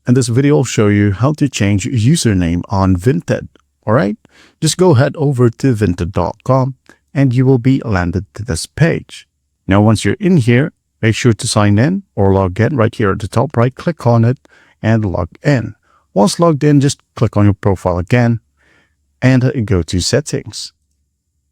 and this video will show you how to change username on Vinted. Alright, just go head over to vinted.com and you will be landed to this page. Now once you're in here, make sure to sign in or log in right here at the top right, click on it and log in. Once logged in, just click on your profile again and go to settings.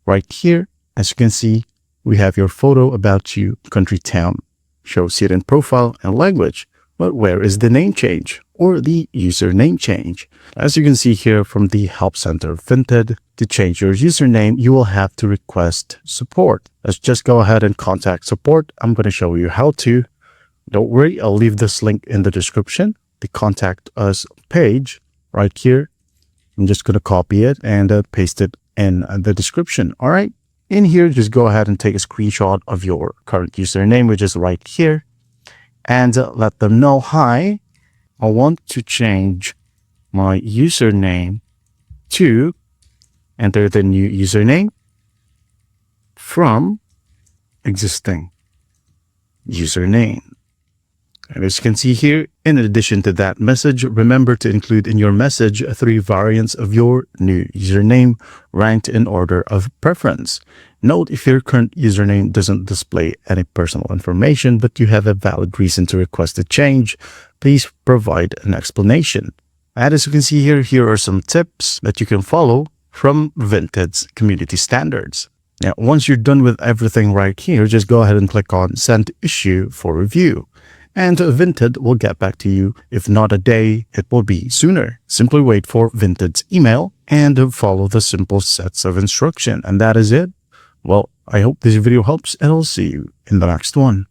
Right here, as you can see, we have your photo, about you, country, town, shows here in profile and language. But where is the name change or the username change? As you can see here from the Help Center of Vinted, to change your username, you will have to request support. Let's just go ahead and contact support. I'm going to show you how to. Don't worry, I'll leave this link in the description. The contact us page right here. I'm just going to copy it and paste it in the description. All right. In here, just go ahead and take a screenshot of your current username, which is right here. And let them know, hi, I want to change my username to, enter the new username from existing username. And as you can see here, in addition to that message, remember to include in your message 3 variants of your new username ranked in order of preference. Note, if your current username doesn't display any personal information, but you have a valid reason to request a change, please provide an explanation. And as you can see here, here are some tips that you can follow from Vinted's community standards. Now, once you're done with everything right here, just go ahead and click on Send Issue for review. And Vinted will get back to you. If not a day, it will be sooner. Simply wait for Vinted's email and follow the simple sets of instruction. And that is it. Well, I hope this video helps and I'll see you in the next one.